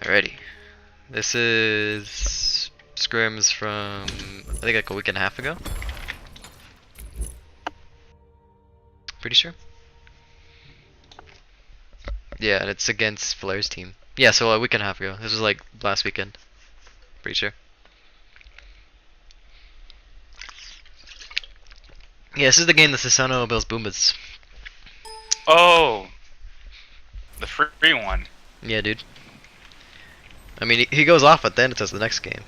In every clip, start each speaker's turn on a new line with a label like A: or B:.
A: Alrighty. This is Scrims from, I think like a week and a half ago. Pretty sure. Yeah, and it's against Flair's team. Yeah, so a week and a half ago. This was like last weekend. Pretty sure. Yeah, this is the game that Sasano builds Boombas.
B: Oh! The free one.
A: Yeah, dude. I mean, he goes off at the end, it says the next game.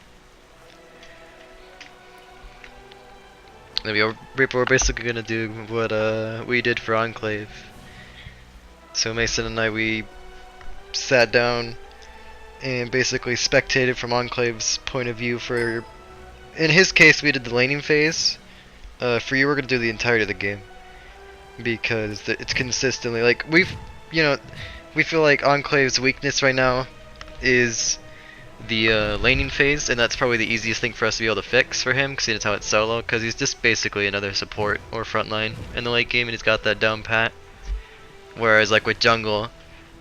A: We're basically gonna do what we did for Enclave. So Mason and I, we sat down and basically spectated from Enclave's point of view for, in his case, we did the laning phase. For you, we're gonna do the entirety of the game. Because it's consistently, like, we feel like Enclave's weakness right now is the laning phase, and that's probably the easiest thing for us to be able to fix for him, because that's how it's solo, because he's just basically another support or frontline in the late game, and he's got that down pat. Whereas like with jungle,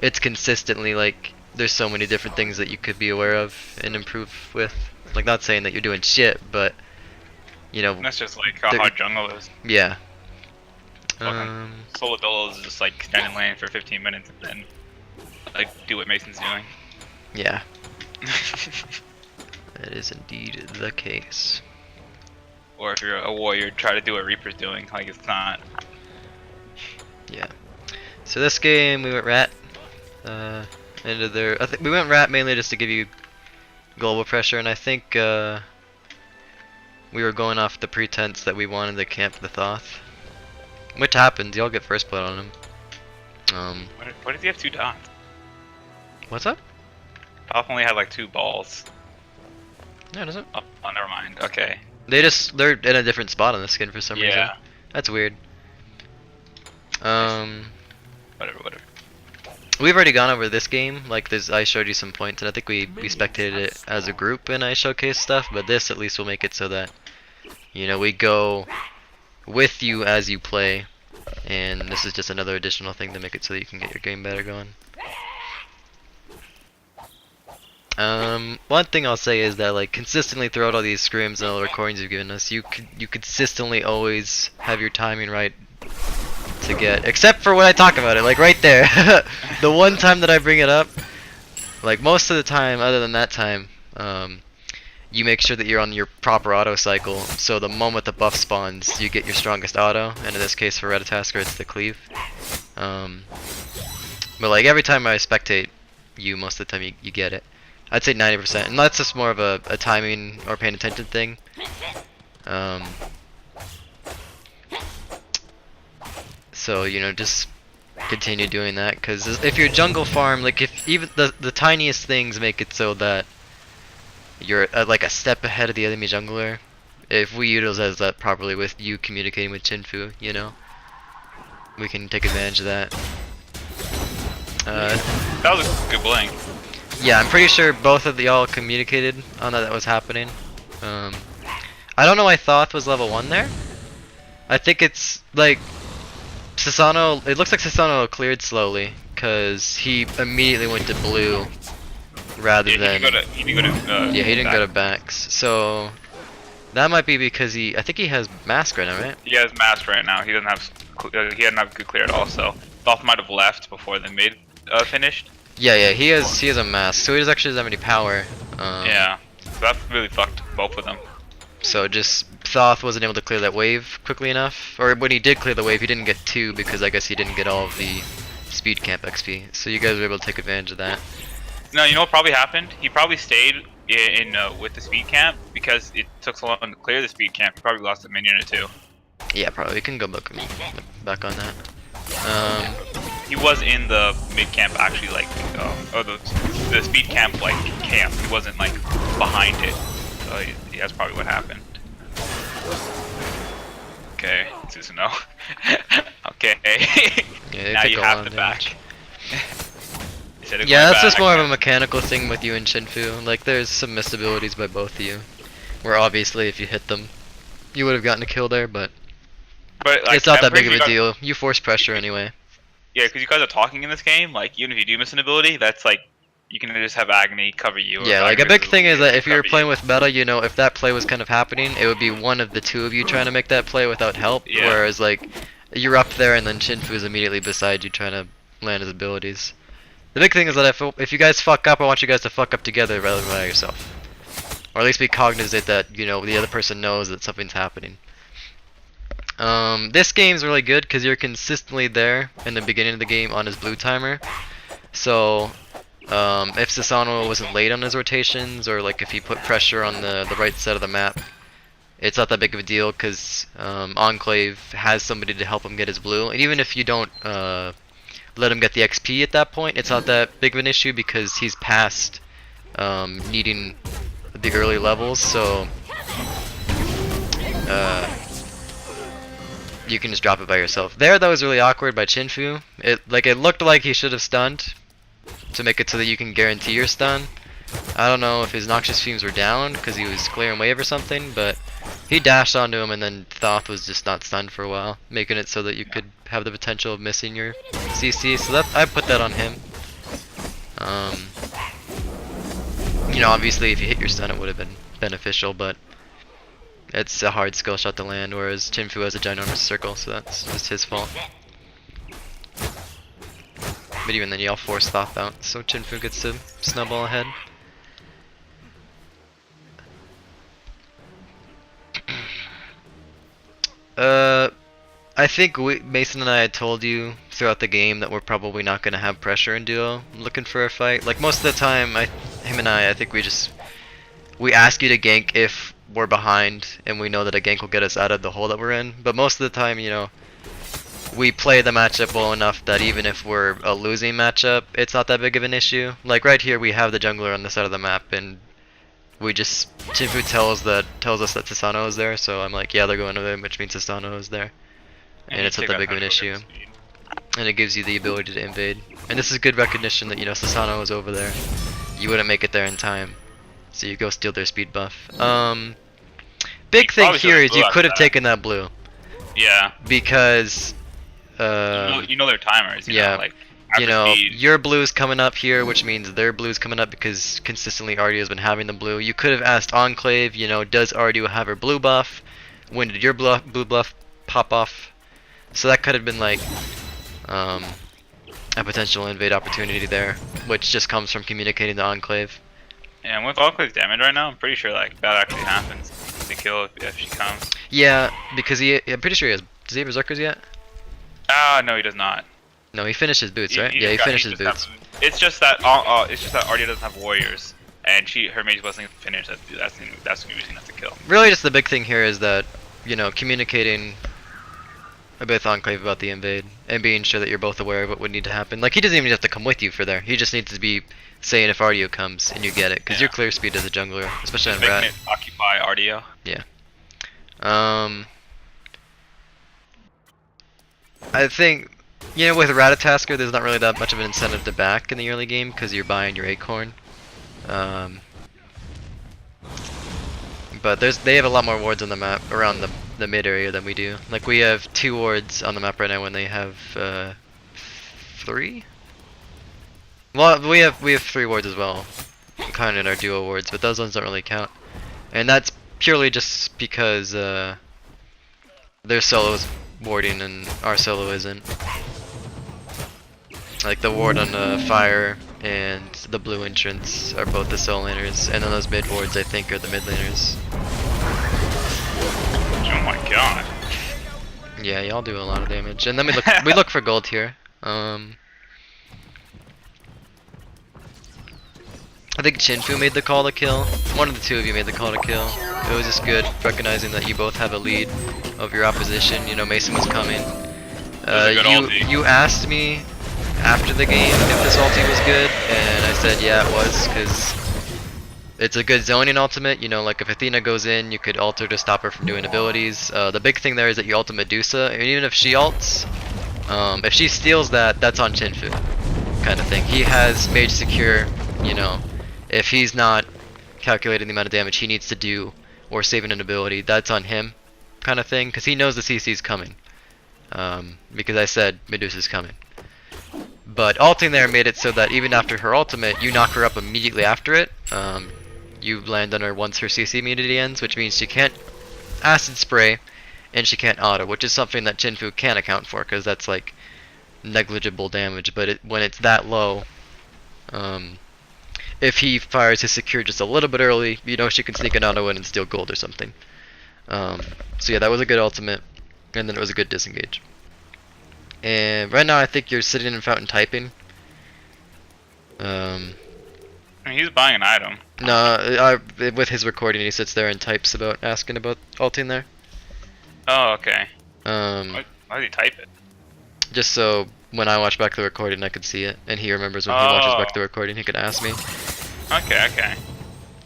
A: it's consistently like, there's so many different things that you could be aware of and improve with. Like, not saying that you're doing shit, but, you know.
B: That's just like how hard jungle is.
A: Yeah.
B: Solo Dolo is just like stand in lane for 15 minutes and then like do what Mason's doing.
A: Yeah. That is indeed the case.
B: Or if you're a warrior, try to do what Reaper's doing. Like, it's not.
A: Yeah. So this game we went rat. Into their. I think we went rat mainly just to give you global pressure, and I think we were going off the pretense that we wanted to camp the Thoth, which happens. Y'all get first blood on him.
B: What does he have 2 dots?
A: What's up?
B: Thoth only had like 2 balls.
A: No, doesn't.
B: Oh, never mind. Okay.
A: They're in a different spot on the skin for some reason.
B: Yeah.
A: That's weird.
B: Whatever.
A: We've already gone over this game. Like, I showed you some points, and I think we spectated it as a group, and I showcased stuff. But this at least will make it so that, you know, we go with you as you play, and this is just another additional thing to make it so that you can get your game better going. One thing I'll say is that, like, consistently throughout all these scrims and all the recordings you've given us, you consistently always have your timing right to get, except for when I talk about it, like right there. The one time that I bring it up, like most of the time, other than that time, you make sure that you're on your proper auto cycle, so the moment the buff spawns, you get your strongest auto, and in this case for Retatasker, it's the cleave. But like every time I spectate you, most of the time you get it. I'd say 90%, and that's just more of a timing or paying attention thing. So, you know, just continue doing that, because if your jungle farm, like if even the tiniest things make it so that you're like a step ahead of the enemy jungler, if we utilize that properly with you communicating with Chinfu, you know, we can take advantage of that.
B: That was a good blink.
A: Yeah, I'm pretty sure both of y'all communicated on that was happening. I don't know why Thoth was level 1 there. I think it's like Sasano, it looks like Sasano cleared slowly, because he immediately went to blue rather than...
B: He didn't
A: go to backs. So that might be because I think he has mask right now, right?
B: He has mask right now. He doesn't have, he hadn't have good clear at all, so Thoth might have left before the mid finished.
A: Yeah, he has a mask, so he doesn't actually have any power.
B: Yeah, so that really fucked both of them.
A: So just Thoth wasn't able to clear that wave quickly enough, or when he did clear the wave, he didn't get 2 because I guess he didn't get all of the speed camp XP. So you guys were able to take advantage of that.
B: No, you know what probably happened? He probably stayed in with the speed camp because it took so long to clear the speed camp. He probably lost a minion or 2.
A: Yeah, probably. We can go back on that.
B: He was in the mid camp actually, like, or the speed camp like camp. He wasn't like behind it. So that's probably what happened. Okay, Susanoo. Okay.
A: Yeah,
B: now you have the back.
A: Yeah, that's just more of a mechanical thing with you and Chinfu. Like, there's some missed abilities by both of you, where obviously if you hit them, you would have gotten a kill there, but
B: like,
A: it's not that big of a deal. You force pressure anyway.
B: Yeah, because you guys are talking in this game. Like, even if you do miss an ability, that's like you can just have Agni cover you.
A: Yeah, like a big thing is that if you're playing with meta, you know, if that play was kind of happening, it would be one of the two of you trying to make that play without help.
B: Yeah.
A: Whereas like you're up there and then Shinfu's immediately beside you trying to land his abilities. The big thing is that if you guys fuck up, I want you guys to fuck up together rather than by yourself. Or at least be cognizant that, you know, the other person knows that something's happening. This game's really good because you're consistently there in the beginning of the game on his blue timer. So, if Susano wasn't late on his rotations, or like if he put pressure on the right side of the map, it's not that big of a deal because Enclave has somebody to help him get his blue. And even if you don't let him get the XP at that point, it's not that big of an issue because he's past needing the early levels, so you can just drop it by yourself. There, that was really awkward by Chinfu. It looked like he should have stunned to make it so that you can guarantee your stun. I don't know if his Noxious Fumes were down because he was clearing wave or something, but he dashed onto him and then Thoth was just not stunned for a while, making it so that you could have the potential of missing your CC. So that I put that on him. You know, obviously if you hit your stun it would have been beneficial, but it's a hard skill shot to land, whereas Chinfu has a ginormous circle, so that's just his fault. But even then, y'all force Thoth out, so Chinfu gets to snowball ahead. I think Mason and I had told you throughout the game that we're probably not going to have pressure in duo looking for a fight. Like most of the time, him and I think we ask you to gank if we're behind and we know that a gank will get us out of the hole that we're in. But most of the time, you know, we play the matchup well enough that even if we're a losing matchup, it's not that big of an issue. Like right here, we have the jungler on the side of the map, and Chinfu tells us that Susano is there, so I'm like, yeah, they're going to them, which means Susano is there. And it's not that big of an issue. And it gives you the ability to invade. And this is good recognition that, you know, Susano is over there. You wouldn't make it there in time, so you go steal their speed buff. Big thing here is you could have taken that blue.
B: Yeah.
A: Because
B: you know their timers. You
A: yeah.
B: know, like,
A: you know,
B: speed.
A: your blue's coming up here, which means their blue's coming up because consistently Ardio's been having the blue. You could have asked Enclave, you know, does Ardio have her blue buff? When did your blue buff pop off? So that could have been like a potential invade opportunity there, which just comes from communicating to Enclave.
B: Yeah, and with Enclave's damage right now, I'm pretty sure like that actually happens. The kill if she comes.
A: Yeah, because I'm pretty sure he has. Does he have Berserkers yet?
B: No, he does not.
A: No, he finished his boots, right? Yeah, he finished his boots.
B: It's just that Ardia doesn't have warriors, and her mage wasn't finished. That's the reason enough to kill.
A: Really, just the big thing here is that, you know, communicating a bit with Enclave about the invade and being sure that you're both aware of what would need to happen. Like he doesn't even have to come with you for there. He just needs to be saying if Ardio comes and you get it, because your clear speed as a jungler, especially on Rat.
B: Making it occupy Ardio.
A: Yeah. I think, you know, with Ratatasker, there's not really that much of an incentive to back in the early game because you're buying your acorn. But they have a lot more wards on the map around the mid area than we do. Like we have 2 wards on the map right now when they have 3. Well, we have 3 wards as well, kind of in our duo wards, but those ones don't really count. And that's purely just because their solo's warding and our solo isn't. Like the ward on fire and the blue entrance are both the solo laners, and then those mid wards I think are the mid laners.
B: Oh my god.
A: Yeah, y'all do a lot of damage. And then we look for gold here. I think Chinfu made the call to kill. One of the two of you made the call to kill. It was just good recognizing that you both have a lead of your opposition. You know, Mason was coming. You asked me after the game if this ulti was good, and I said yeah it was, because it's a good zoning ultimate. You know, like if Athena goes in, you could alter to stop her from doing abilities. The big thing there is that you ult Medusa, and even if she ults, if she steals that, that's on Chinfu, kind of thing. He has mage secure, you know. If he's not calculating the amount of damage he needs to do or saving an ability, that's on him, kind of thing, because he knows the CC's coming. Because I said Medusa's coming. But ulting there made it so that even after her ultimate, you knock her up immediately after it. You land on her once her CC immunity ends, which means she can't acid spray, and she can't auto, which is something that Chinfu can account for, because that's like negligible damage. But when it's that low, if he fires his secure just a little bit early, you know she can sneak an auto in and steal gold or something. So yeah, that was a good ultimate, and then it was a good disengage. And right now I think you're sitting in fountain typing.
B: I mean, he's buying an item.
A: No, with his recording he sits there and types about asking about ulting there.
B: Oh, okay.
A: Why
B: did he type it?
A: Just so when I watch back the recording I could see it, and he remembers when he watches back the recording he could ask me.
B: Okay, okay.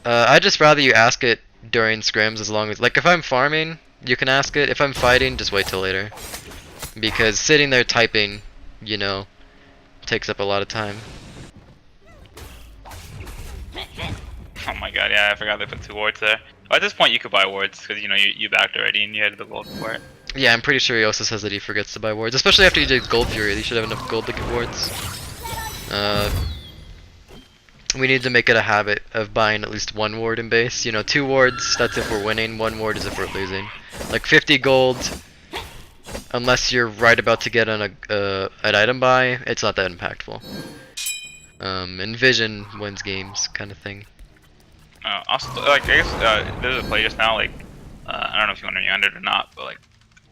A: I'd just rather you ask it during scrims, as long as, like, if I'm farming, you can ask it. If I'm fighting, just wait till later. Because sitting there typing, you know, takes up a lot of time.
B: Oh my god, yeah, I forgot they put 2 wards there. Well, at this point you could buy wards, because you know, you backed already and you had the gold for it.
A: Yeah, I'm pretty sure he also says that he forgets to buy wards, especially after he did Gold Fury. He should have enough gold to get wards. We need to make it a habit of buying at least 1 ward in base. You know, 2 wards, that's if we're winning. 1 ward is if we're losing. Like 50 gold, unless you're right about to get on an item buy, it's not that impactful. And Vision wins games, kind of thing.
B: Also, like, I guess there's a play just now, like, I don't know if you want to end it or not, but like,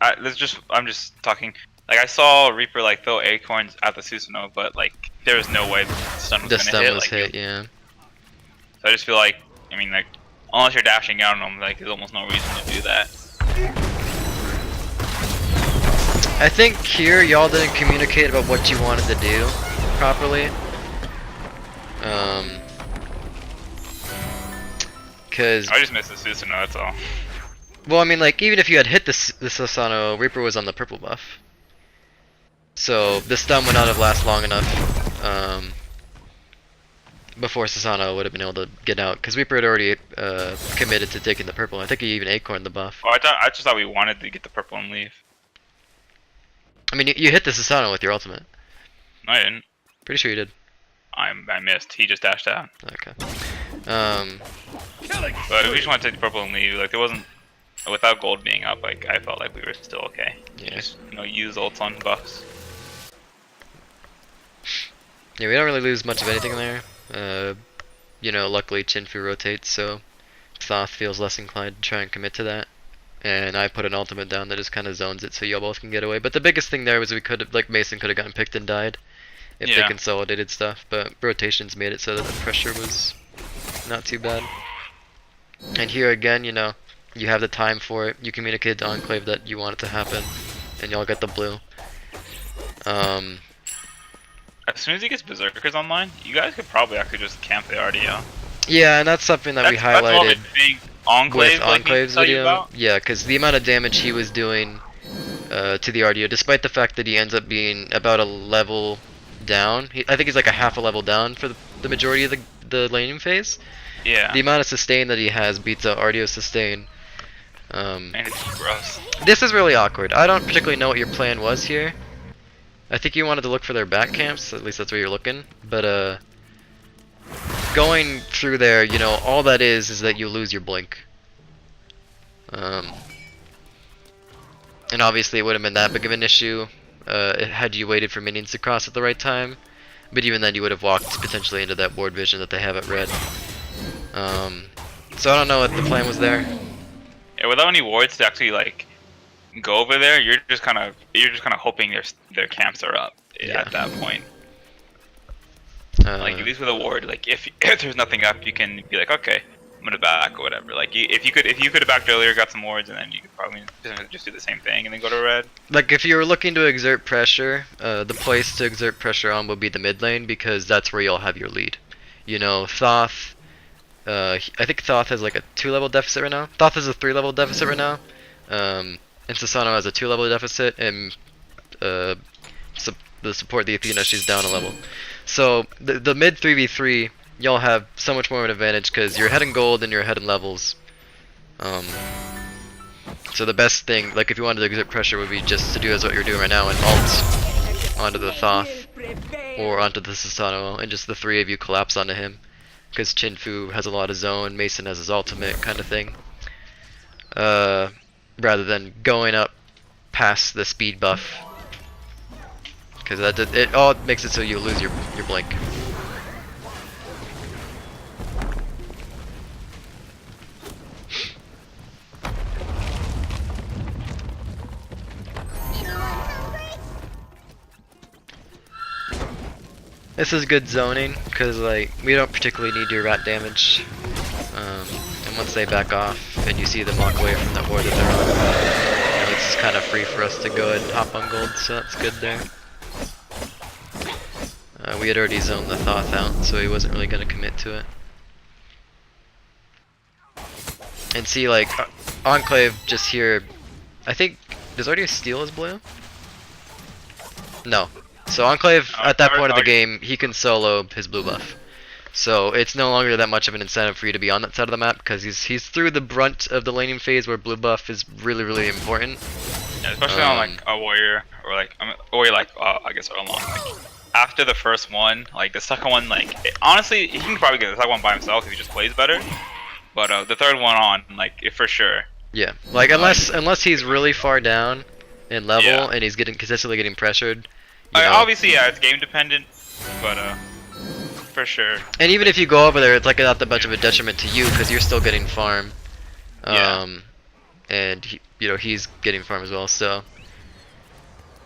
B: I'm just talking. Like, I saw Reaper like throw acorns at the Susanoo, but like, there was no way the stun was gonna hit. Like,
A: yeah.
B: So I just feel like, I mean, like, unless you're dashing out on them, like, there's almost no reason to do that.
A: I think here y'all didn't communicate about what you wanted to do properly. Cause
B: I just missed the Susanoo, that's all.
A: Well, I mean, like, even if you had hit the Susanoo, Reaper was on the purple buff. So the stun would not have lasted long enough before Susanoo would have been able to get out, because Reaper had already committed to taking the purple. I think he even acorned the buff.
B: Oh, I just thought we wanted to get the purple and leave.
A: I mean, you hit the Susanoo with your ultimate.
B: No, I didn't.
A: Pretty sure you did.
B: I missed. He just dashed out.
A: Okay.
B: But if we just want to take the purple and leave, like, it wasn't, without gold being up, like, I felt like we were still okay.
A: Yeah.
B: Just, you know, use ults on buffs.
A: Yeah, we don't really lose much of anything there. You know, luckily Chinfu rotates, so Thoth feels less inclined to try and commit to that. And I put an ultimate down that just kind of zones it so y'all both can get away. But the biggest thing there was we could have, like, Mason could have gotten picked and died if they consolidated stuff. But rotations made it so that the pressure was not too bad. And here again, you know, you have the time for it. You communicated to Enclave that you want it to happen, and y'all get the blue.
B: As soon as he gets Berserkers online, you guys could probably actually just camp the RDO.
A: Yeah, and that's something that we highlighted
B: with
A: Enclave's video. Yeah, because the amount of damage he was doing to the RDO, despite the fact that he ends up being about a level down. I think he's like a half a level down for the majority of the laning phase.
B: Yeah.
A: The amount of sustain that he has beats out RDO sustain.
B: And it's gross.
A: This is really awkward. I don't particularly know what your plan was here. I think you wanted to look for their back camps, at least that's where you're looking. But going through there, you know, all that is that you lose your blink. And obviously it would have been that big of an issue had you waited for minions to cross at the right time. But even then you would have walked potentially into that ward vision that they have at red. So I don't know what the plan was there.
B: Yeah, without any wards to actually like go over there, you're just kind of hoping their camps are up at that point. Like, at least with a ward, like if there's nothing up, you can be like, okay, I'm gonna back or whatever. Like if you could have backed earlier, got some wards, and then you could probably just do the same thing and then go to red. Like
A: if you were looking to exert pressure, the place to exert pressure on would be the mid lane, because that's where you'll have your lead. You know, Thoth. I think Thoth has like a 2-level deficit right now. Thoth has a 3-level deficit right now. And Susanoo has a 2-level deficit, and the support, the Athena, she's down a level. So the mid 3v3, y'all have so much more of an advantage because you're ahead in gold and you're ahead in levels. So the best thing, like if you wanted to exert pressure, would be just to do as what you're doing right now and ult onto the Thoth. or onto the Susano, and just the three of you collapse onto him. Because Chinfu has a lot of zone, Mason has his ultimate kind of thing. Rather than going up past the speed buff. Because it all makes it so you lose your blink. This is good zoning, because like we don't particularly need your rat damage. And once they back off and you see them walk away from the ward that they're on, you know, it's kind of free for us to go ahead and hop on gold, so that's good there. We had already zoned the Thoth out, so he wasn't really going to commit to it. And see, like, Enclave just here, I think, does already steal his blue? No. So Enclave, at that point of the game, he can solo his blue buff. So it's no longer that much of an incentive for you to be on that side of the map, because he's through the brunt of the laning phase where blue buff is really, really important.
B: Yeah, especially on like a warrior, or like, I guess alone. Like, after the first one, like the second one, like, honestly, he can probably get the second one by himself if he just plays better. But the third one on, like, for sure.
A: Yeah, like unless he's really far down in level and he's consistently getting pressured.
B: Obviously, yeah, it's game dependent, but for sure.
A: And even if you go over there, it's like not that much of a detriment to you because you're still getting farm. And he's getting farm as well. So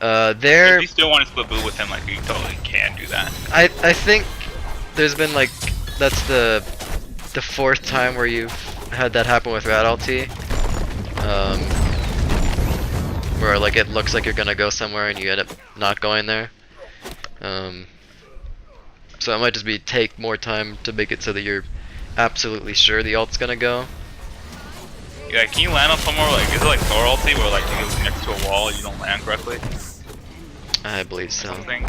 A: there.
B: If you still want to split blue with him, like, you totally can do that.
A: I think there's been like that's the fourth time where you've had that happen with Rat Ulti. Where like it looks like you're gonna go somewhere and you end up not going there. So it might just be take more time to make it so that you're absolutely sure the ult's gonna go.
B: Yeah, can you land on somewhere like, is it like Thor ulti where like you're next to a wall and you don't land correctly?
A: I believe so.
B: Something.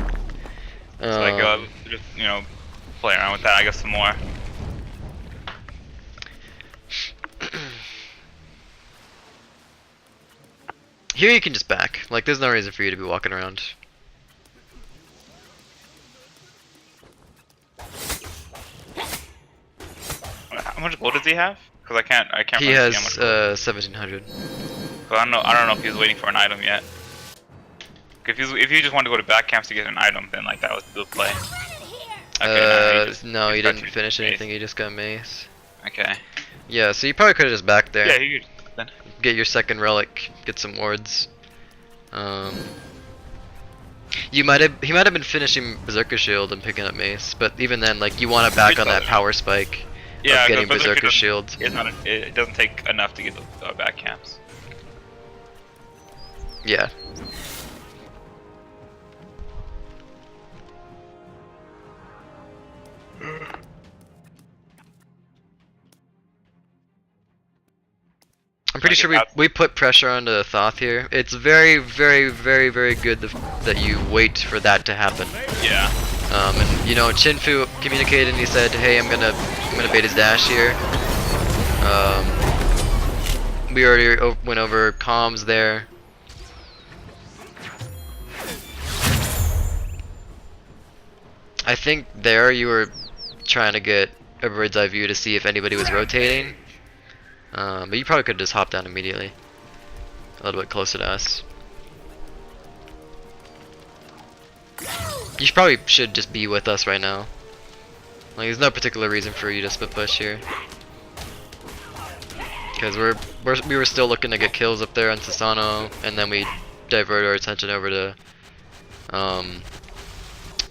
B: So like just play around with that I guess some more.
A: Here you can just back. Like, there's no reason for you to be walking around.
B: How much gold does he have? Because I can't.
A: He
B: really
A: has
B: see how much
A: 1700.
B: So I don't know if he's waiting for an item yet. If you just wanted to go to back camps to get an item, then like that was the play. Okay,
A: no, he didn't finish anything. He just got mace.
B: Okay.
A: Yeah, so you probably could have just backed there.
B: Yeah, he could then.
A: Get your second relic, get some wards. He might have been finishing Berserker Shield and picking up mace, but even then, like, you want to back on that power spike of getting Berserker Shield.
B: It doesn't take enough to get the back camps.
A: Yeah. I'm pretty sure we put pressure onto Thoth here. It's very, very, very, very good that you wait for that to happen.
B: Yeah.
A: And Chinfu communicated and he said, "Hey, I'm gonna bait his dash here." We already went over comms there. I think there you were trying to get a bird's eye view to see if anybody was rotating. But you probably could have just hopped down immediately. A little bit closer to us. You probably should just be with us right now. Like, there's no particular reason for you to split push here. Because we were still looking to get kills up there on Susano, and then we divert our attention over to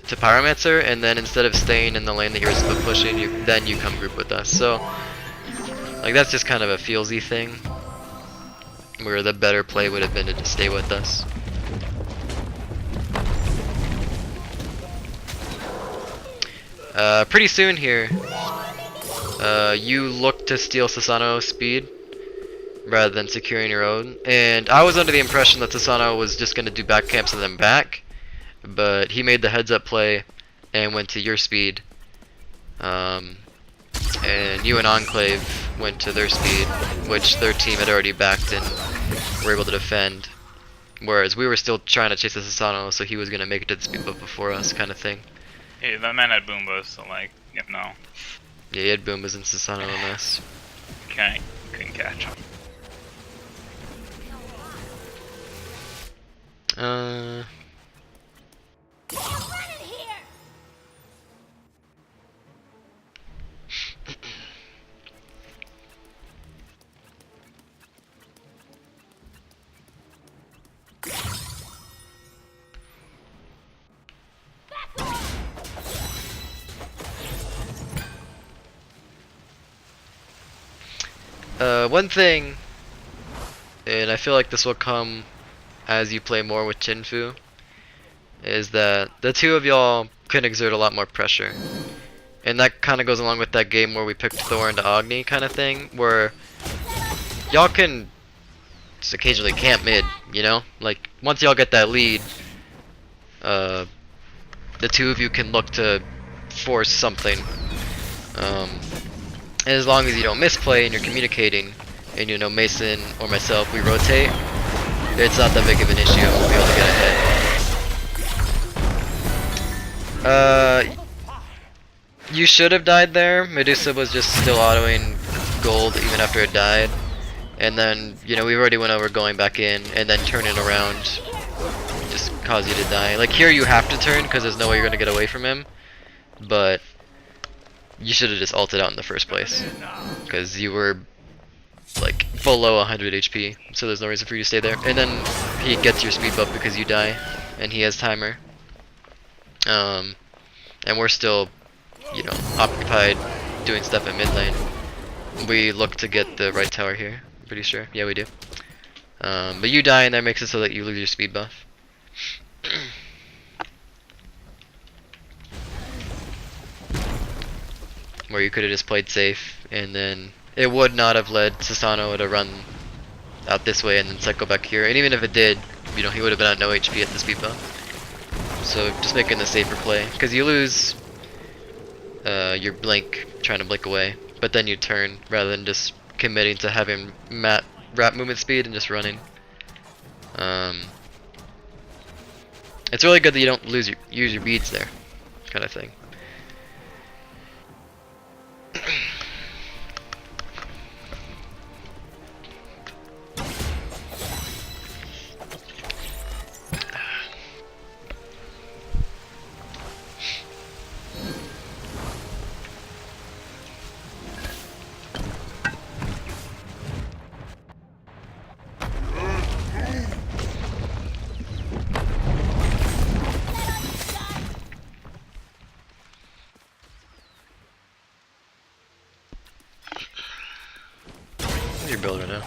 A: Pyromancer, and then instead of staying in the lane that you were split pushing, then you come group with us. So, like, that's just kind of a feelsy thing, where the better play would have been to just stay with us. Pretty soon here, you look to steal Susano's speed rather than securing your own. And I was under the impression that Susano was just going to do back camps and then back, but he made the heads up play and went to your speed. And you and Enclave went to their speed, which their team had already backed and were able to defend. Whereas we were still trying to chase the Susano, so he was gonna make it to the speed buff before us, kind of thing.
B: Hey, that man had Boombas, so like, you know.
A: Yeah, he had Boombas and Susano on us.
B: Couldn't catch him.
A: One thing, and I feel like this will come as you play more with Chinfu, is that the two of y'all can exert a lot more pressure. And that kind of goes along with that game where we picked Thor into Agni kind of thing, where y'all can just occasionally camp mid, you know? Like, once y'all get that lead, the two of you can look to force something. And as long as you don't misplay and you're communicating, and you know Mason or myself, we rotate, it's not that big of an issue. We'll be able to get ahead. You should have died there. Medusa was just still autoing gold even after it died. And then, you know, we already went over going back in, and then turning around just cause you to die. Like here you have to turn because there's no way you're going to get away from him. But you should have just ulted out in the first place. Because you were like below 100 HP, so there's no reason for you to stay there. And then he gets your speed buff because you die, and he has timer. And we're still, you know, occupied doing stuff at mid lane. We look to get the right tower here, pretty sure. Yeah, we do. But you die, and that makes it so that you lose your speed buff. Where you could have just played safe, and then it would not have led Susano to run out this way and then cycle back here. And even if it did, you know, he would have been at no HP at the speed buff. So just making the safer play, because you lose your blink trying to blink away, but then you turn rather than just committing to having wrap movement speed and just running. It's really good that you don't use your beads there, kind of thing. Your build right now.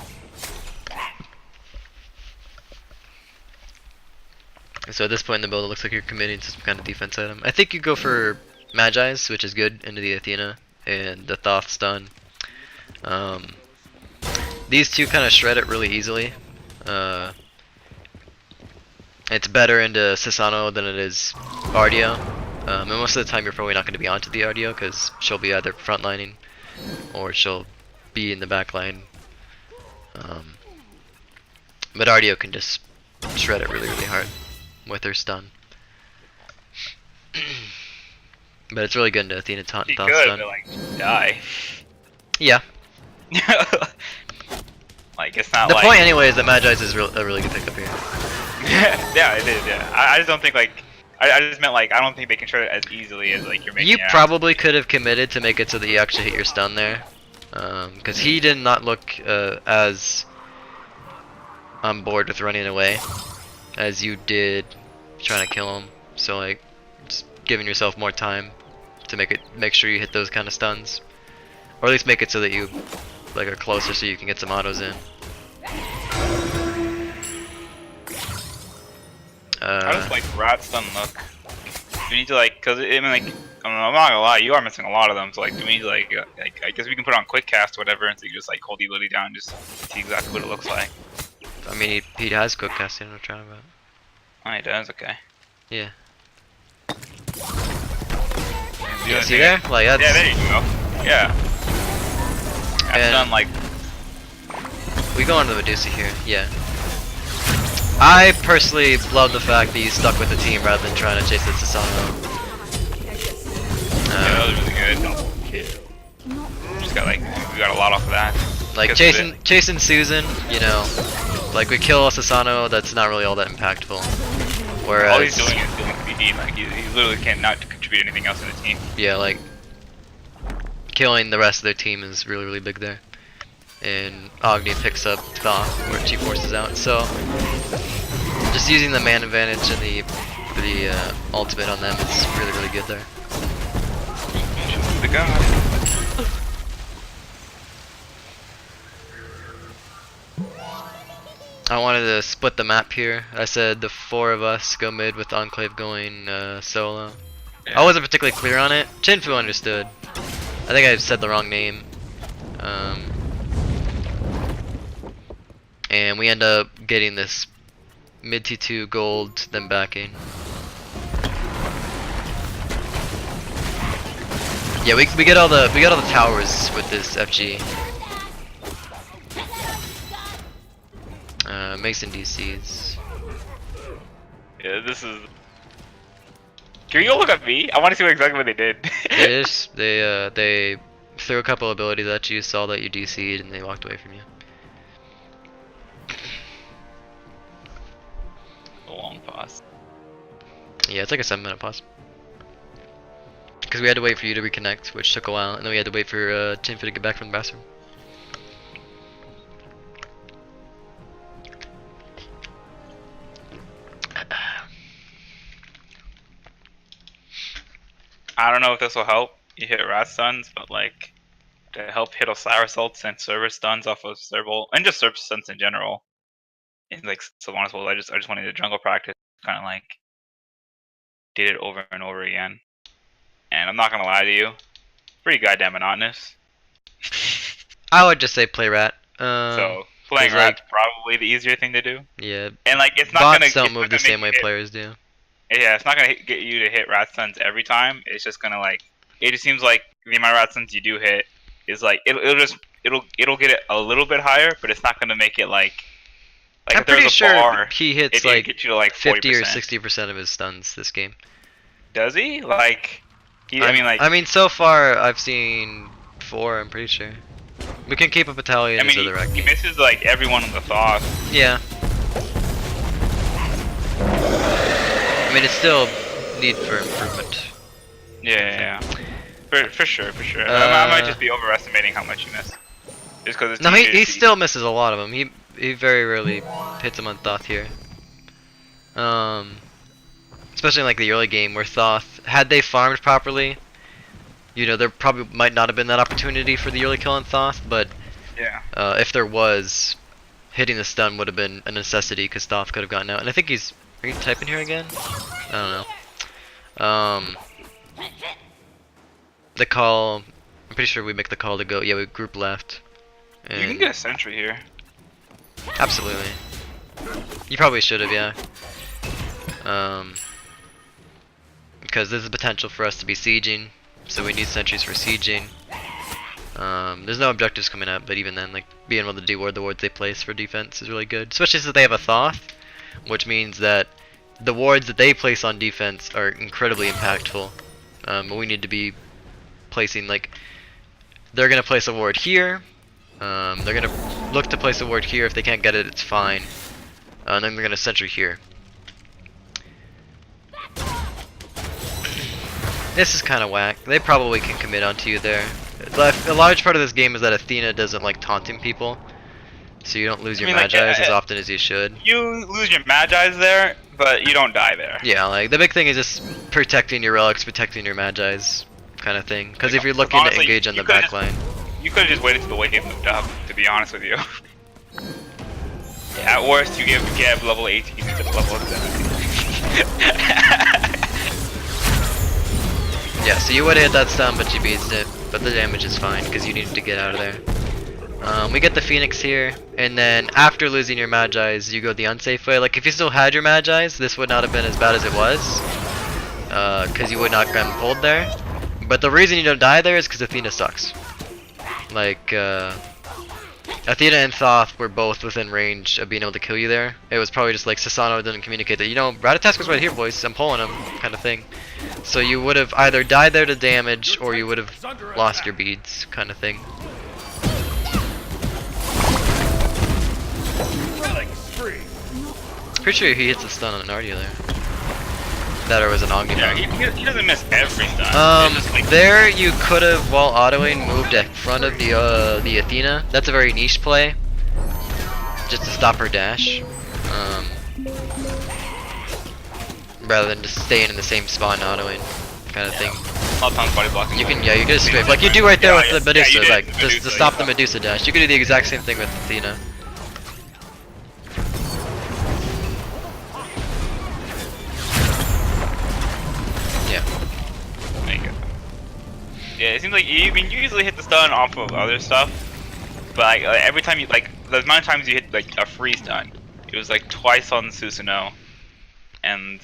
A: So at this point in the build, it looks like you're committing to some kind of defense item. I think you go for Magi's, which is good, into the Athena, and the Thoth stun. These two kind of shred it really easily. It's better into Susano than it is Ardio. And most of the time you're probably not going to be onto the Ardio because she'll be either frontlining or she'll be in the back line. But Ardio can just shred it really, really hard with her stun. But it's really good into Athena Thoth stun.
B: But like, die.
A: Yeah.
B: Like, it's not
A: the
B: like...
A: point anyway is that Magi's is a really good pickup here.
B: Yeah, it is, yeah. I just don't think, like... I just meant, like, I don't think they can shred it as easily as, like, you're making
A: You
B: it
A: probably could have committed to make it so that you actually hit your stun there. Because he did not look as on board with running away as you did trying to kill him. So, like, just giving yourself more time to make sure you hit those kind of stuns. Or at least make it so that you, like, are closer so you can get some autos in.
B: How does, like, rat stun look? Do we need to, like, cause I mean, like, I'm not gonna lie, you are missing a lot of them. So, like, do we need to, like, I guess we can put on quick cast or whatever, and so you can just like hold the ability down and just see exactly what it looks like.
A: I mean, he has quick casting. I'm trying about.
B: Oh, he does. Okay.
A: Yeah. You see there? Like that's.
B: Yeah, there you go. Yeah. I've done like.
A: We go on to the Medusa here. Yeah. I personally love the fact that you stuck with the team rather than trying to chase the Susanoo.
B: Yeah, that was really good. Double kill. Just got like, we got a lot off of that.
A: Like chasing Susan, you know, like we kill a Susanoo, that's not really all that impactful. Whereas
B: all he's doing is doing VD, like he literally cannot contribute anything else in the team.
A: yeah, like killing the rest of their team is really, really big there. And Agni picks up Thoth where she forces out. So just using the man advantage and the ultimate on them is really, really good there.
B: The god.
A: I wanted to split the map here. I said the 4 of us go mid with Enclave going solo.
B: Yeah.
A: I wasn't particularly clear on it. Chinfu understood. I think I said the wrong name. And we end up getting this mid T2 gold, then backing. Yeah, we get all the towers with this FG. Mason DCs.
B: Yeah, this is. Can you go look at me? I want to see exactly what they did.
A: They threw a couple abilities at you, saw that you DC'd, and they walked away from you.
B: A long pause.
A: Yeah, it's like a 7-minute pause. Because we had to wait for you to reconnect, which took a while, and then we had to wait for Chinfu to get back from the bathroom.
B: I don't know if this will help you hit rat stuns, but like to help hit Osiris ults and server stuns off of Serval and just server stuns in general. And like Sylvanas ult, I just wanted to jungle practice, kind of like did it over and over again. And I'm not gonna lie to you, pretty goddamn monotonous.
A: I would just say play rat.
B: So playing rat's probably the easier thing to do.
A: Yeah.
B: And like it's not
A: Bots
B: gonna
A: don't move the same way players do.
B: Yeah, it's not gonna get you to hit rat stuns every time. It's just gonna like it just seems like the amount of rat stuns you do hit is like it'll get it a little bit higher, but it's not gonna make it like
A: I'm
B: if there's
A: pretty
B: a
A: sure
B: bar,
A: he hits
B: it
A: like
B: get you to like
A: 50
B: 40%.
A: or 60% of his stuns this game.
B: Does he? Like
A: I mean so far I've seen 4, I'm pretty sure. We can keep a battalion
B: I mean
A: into the wreck.
B: he misses like everyone on the Thoth.
A: Yeah. I mean, it's still need for improvement.
B: Yeah. For sure. I might just be overestimating how much you miss. Just because it's
A: no, he still misses a lot of them. He very rarely hits him on Thoth here. Especially in like the early game where Thoth, had they farmed properly, you know, there probably might not have been that opportunity for the early kill on Thoth, but
B: yeah.
A: If there was, hitting the stun would have been a necessity because Thoth could have gotten out. And I think he's. Are you typing here again? I don't know. The call. I'm pretty sure we make the call to go. Yeah, we group left. And
B: You can get a sentry here.
A: absolutely. You probably should have, yeah. Because there's a potential for us to be sieging, so we need sentries for sieging. There's no objectives coming up, but even then, like being able to deward the wards they place for defense is really good. Especially since they have a Thoth, which means that the wards that they place on defense are incredibly impactful. But we need to be placing, like, they're gonna place a ward here. They're gonna look to place a ward here. If they can't get it, it's fine. And then they're gonna sentry here. This is kind of whack. They probably can commit onto you there. A large part of this game is that Athena doesn't like taunting people, so you don't lose your Magi's as often as you should.
B: You lose your Magi's there, but you don't die there.
A: Yeah, like the big thing is just protecting your relics, protecting your Magi's, kind of thing. Because if you're looking
B: honestly,
A: to engage on the back line,
B: you could have just waited till the wave moved up. To be honest with you. Yeah, at worst, you get level 18 instead of level 17.
A: yeah, so you would have hit that stun, but you beats it. But the damage is fine because you needed to get out of there. We get the Phoenix here, and then after losing your Magi's, you go the unsafe way. Like if you still had your Magi's, this would not have been as bad as it was, because you would not have gotten pulled there. But the reason you don't die there is because Athena sucks. Like Athena and Thoth were both within range of being able to kill you there. It was probably just like Sasano didn't communicate that, you know, Ratatask right here, boys, I'm pulling him, kind of thing. So you would have either died there to damage, or you would have lost your beads, kind of thing. Pretty sure he hits a stun on an Ardia there. That or was an Ogni.
B: Yeah, he doesn't miss every stun. Just, like,
A: there you could have, while autoing, moved in front of the Athena. That's a very niche play, just to stop her dash, rather than just staying in the same spot and autoing, kind of thing.
B: A lot of times body blocking.
A: You can, yeah, you can just strafe like you do right there with the Medusa,
B: yeah,
A: like
B: Medusa,
A: just to stop the Medusa dash. You could do the exact same thing with Athena.
B: Yeah, it seems like you usually hit the stun off of other stuff, but like every time you the amount of times you hit like a free stun, it was like twice on Susanoo, and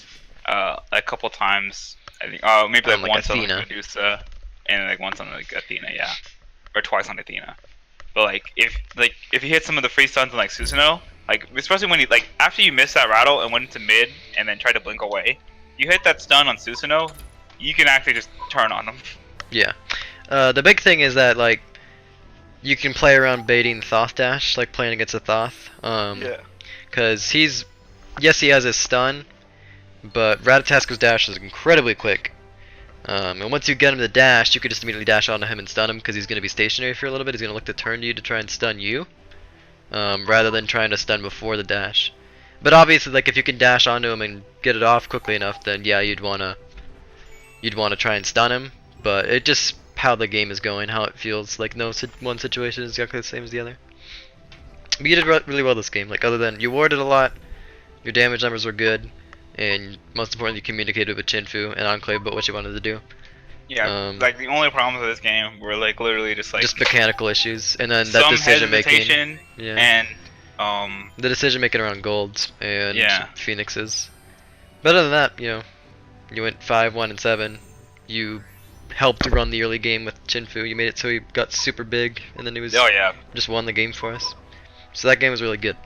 B: a couple times I think maybe like once
A: Athena.
B: on like, Medusa, and like once on like Athena, yeah, or twice on Athena. But like if you hit some of the free stuns on like Susanoo, like especially when you like after you miss that rattle and went into mid and then tried to blink away, you hit that stun on Susanoo, you can actually just turn on them.
A: Yeah. The big thing is that like you can play around baiting Thoth dash, like playing against a Thoth.
B: Yeah.
A: Because he has his stun, but Ratataska's dash is incredibly quick. And once you get him to dash, you could just immediately dash onto him and stun him because he's going to be stationary for a little bit. He's going to look to turn to you to try and stun you, rather than trying to stun before the dash. But obviously, like if you can dash onto him and get it off quickly enough, then yeah, you'd wanna try and stun him. But it just how the game is going, how it feels. Like no one situation is exactly the same as the other. But you did really well this game. Like other than you warded a lot, your damage numbers were good, and most importantly, you communicated with Chinfu and Enclave about what you wanted to do.
B: Yeah, like the only problems with this game were like literally just
A: mechanical issues, and then that decision making. Yeah.
B: And
A: the decision making around golds and phoenixes. But other than that, you know, you went 5-1-7. You helped run the early game with Chinfu. You made it so he got super big, and then he was just won the game for us. So that game was really good.